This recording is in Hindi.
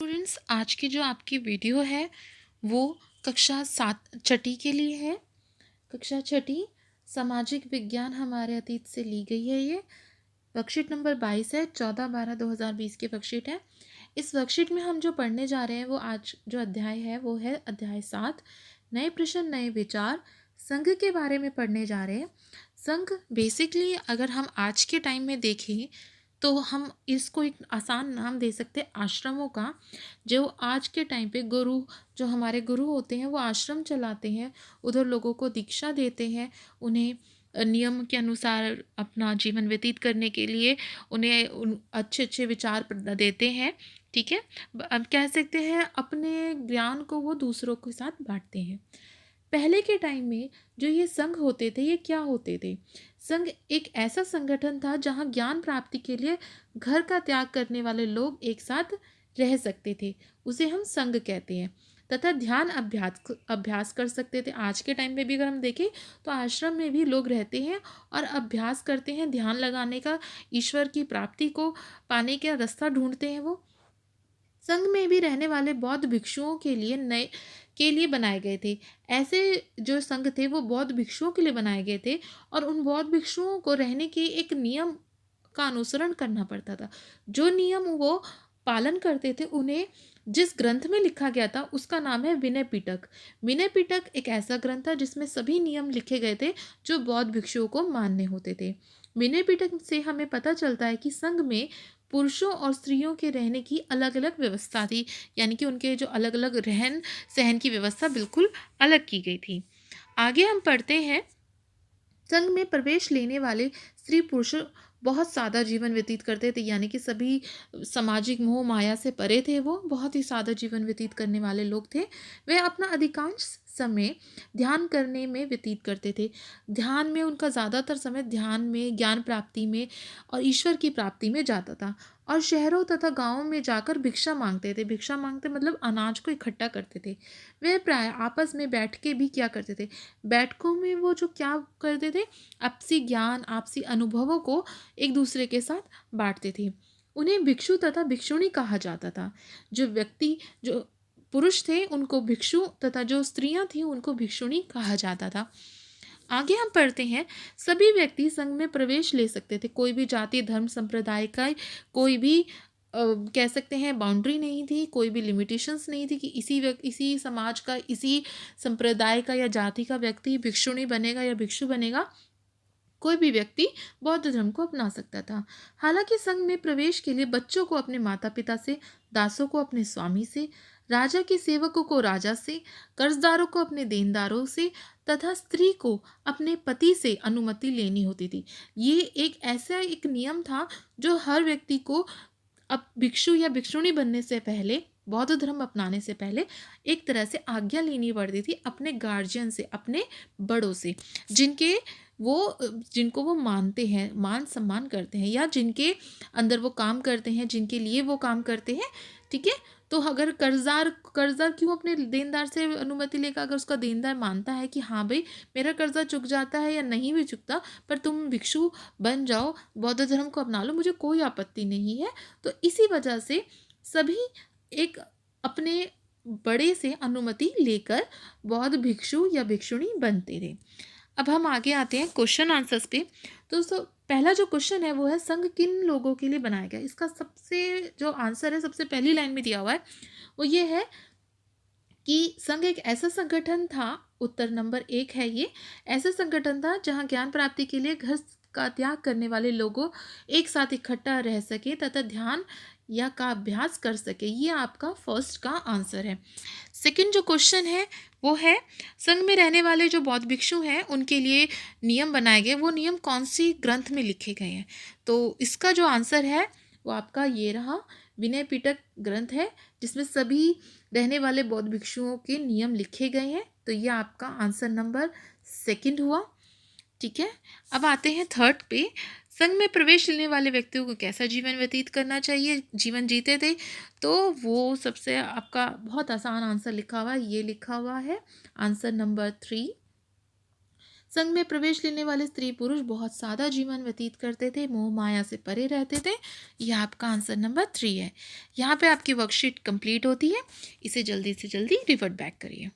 स्टूडेंट्स, आज की जो आपकी वीडियो है वो कक्षा 7 छठी के लिए है। कक्षा छठी सामाजिक विज्ञान हमारे अतीत से ली गई है। ये वर्कशीट नंबर 22 है, 14/12/2020 के वर्कशीट है। इस वर्कशीट में हम जो पढ़ने जा रहे हैं वो आज जो अध्याय है वो है अध्याय 7, नए प्रश्न नए विचार। संघ के बारे में पढ़ने जा रहे हैं। संघ बेसिकली अगर हम आज के टाइम में देखें तो हम इसको एक आसान नाम दे सकते हैं आश्रमों का। जो आज के टाइम पे गुरु, जो हमारे गुरु होते हैं वो आश्रम चलाते हैं, उधर लोगों को दीक्षा देते हैं, उन्हें नियम के अनुसार अपना जीवन व्यतीत करने के लिए उन्हें अच्छे अच्छे विचार देते हैं। ठीक है। अब कह सकते हैं अपने ज्ञान को वो दूसरों के साथ बांटते हैं। पहले के टाइम में जो ये संघ होते थे ये क्या होते थे? संघ एक ऐसा संगठन था जहाँ ज्ञान प्राप्ति के लिए घर का त्याग करने वाले लोग एक साथ रह सकते थे, उसे हम संघ कहते हैं। तथा ध्यान अभ्यास अभ्यास कर सकते थे। आज के टाइम में भी अगर हम देखें तो आश्रम में भी लोग रहते हैं और अभ्यास करते हैं ध्यान लगाने का, ईश्वर की प्राप्ति को पाने का रास्ता ढूंढते हैं वो। संघ में भी रहने वाले बौद्ध भिक्षुओं के लिए बनाए गए थे। ऐसे जो संघ थे वो बौद्ध भिक्षुओं के लिए बनाए गए थे और उन बौद्ध भिक्षुओं को रहने के एक नियम का अनुसरण करना पड़ता था। जो नियम वो पालन करते थे उन्हें जिस ग्रंथ में लिखा गया था उसका नाम है विनय पिटक। विनय पिटक एक ऐसा ग्रंथ था जिसमें सभी नियम लिखे गए थे जो बौद्ध भिक्षुओं को मानने होते थे। विनय पिटक से हमें पता चलता है कि संघ में पुरुषों और स्त्रियों के रहने की अलग अलग व्यवस्था थी, यानी कि उनके जो अलग अलग रहन सहन की व्यवस्था बिल्कुल अलग की गई थी। आगे हम पढ़ते हैं। संघ में प्रवेश लेने वाले स्त्री पुरुष बहुत सादा जीवन व्यतीत करते थे, यानी कि सभी सामाजिक मोह माया से परे थे। वो बहुत ही सादा जीवन व्यतीत करने वाले लोग थे। वे अपना अधिकांश समय ध्यान करने में व्यतीत करते थे। ध्यान में उनका ज़्यादातर समय ध्यान में, ज्ञान प्राप्ति में और ईश्वर की प्राप्ति में जाता था। और शहरों तथा गांवों में जाकर भिक्षा मांगते थे। भिक्षा मांगते मतलब अनाज को इकट्ठा करते थे। वे प्राय आपस में बैठ के भी क्या करते थे, बैठकों में वो जो क्या करते थे, आपसी ज्ञान, आपसी अनुभवों को एक दूसरे के साथ बांटते थे। उन्हें भिक्षु तथा भिक्षुणी कहा जाता था। जो व्यक्ति, जो पुरुष थे उनको भिक्षु तथा जो स्त्रियां थीं उनको भिक्षुणी कहा जाता था। आगे हम पढ़ते हैं। सभी व्यक्ति संघ में प्रवेश ले सकते थे। कोई भी जाति, धर्म, संप्रदाय का कोई भी कह सकते हैं बाउंड्री नहीं थी, कोई भी लिमिटेशंस नहीं थी कि इसी समाज का, इसी संप्रदाय का या जाति का व्यक्ति भिक्षुणी बनेगा या भिक्षु बनेगा। कोई भी व्यक्ति बौद्ध धर्म को अपना सकता था। हालांकि संघ में प्रवेश के लिए बच्चों को अपने माता पिता से, दासों को अपने स्वामी से, राजा के सेवकों को राजा से, कर्जदारों को अपने देनदारों से तथा स्त्री को अपने पति से अनुमति लेनी होती थी। ये एक ऐसा एक नियम था जो हर व्यक्ति को अब भिक्षु या भिक्षुणी बनने से पहले, बौद्ध धर्म अपनाने से पहले एक तरह से आज्ञा लेनी पड़ती थी अपने गार्जियन से, अपने बड़ों से, जिनके जिनको वो मानते हैं, मान सम्मान करते हैं, या जिनके अंदर वो काम करते हैं, जिनके लिए वो काम करते हैं। ठीक है। तो अगर कर्जदार क्यों अपने देनदार से अनुमति लेकर, अगर उसका देनदार मानता है कि हाँ भाई मेरा कर्जा चुक जाता है या नहीं भी चुकता, पर तुम भिक्षु बन जाओ, बौद्ध धर्म को अपना लो, मुझे कोई आपत्ति नहीं है। तो इसी वजह से सभी एक अपने बड़े से अनुमति लेकर बौद्ध भिक्षु या भिक्षुणी बनते थे। अब हम आगे आते हैं क्वेश्चन आंसर्स पे। तो पहला जो क्वेश्चन है वो है संघ किन लोगों के लिए बनाया गया। इसका सबसे जो आंसर है सबसे पहली लाइन में दिया हुआ है वो ये है कि संघ एक ऐसा संगठन था, उत्तर नंबर 1 है ये, ऐसा संगठन था जहां ज्ञान प्राप्ति के लिए घर का त्याग करने वाले लोगों एक साथ इकट्ठा रह सके तथा ध्यान या का अभ्यास कर सके। ये आपका फर्स्ट का आंसर है। सेकंड जो क्वेश्चन है वो है संघ में रहने वाले जो बौद्ध भिक्षु हैं उनके लिए नियम बनाए गए, वो नियम कौन सी ग्रंथ में लिखे गए हैं। तो इसका जो आंसर है वो आपका ये रहा, विनय पिटक ग्रंथ है जिसमें सभी रहने वाले बौद्ध भिक्षुओं के नियम लिखे गए हैं। तो ये आपका आंसर नंबर 2 हुआ। ठीक है। अब आते हैं थर्ड पे। संघ में प्रवेश लेने वाले व्यक्तियों को कैसा जीवन व्यतीत करना चाहिए, जीवन जीते थे। तो वो सबसे आपका बहुत आसान आंसर लिखा हुआ है, ये लिखा हुआ है आंसर नंबर 3। संघ में प्रवेश लेने वाले स्त्री पुरुष बहुत सादा जीवन व्यतीत करते थे, मोह माया से परे रहते थे। यह आपका आंसर नंबर 3 है। यहाँ पे आपकी वर्कशीट कंप्लीट होती है। इसे जल्दी से जल्दी रिवर्ट बैक करिए।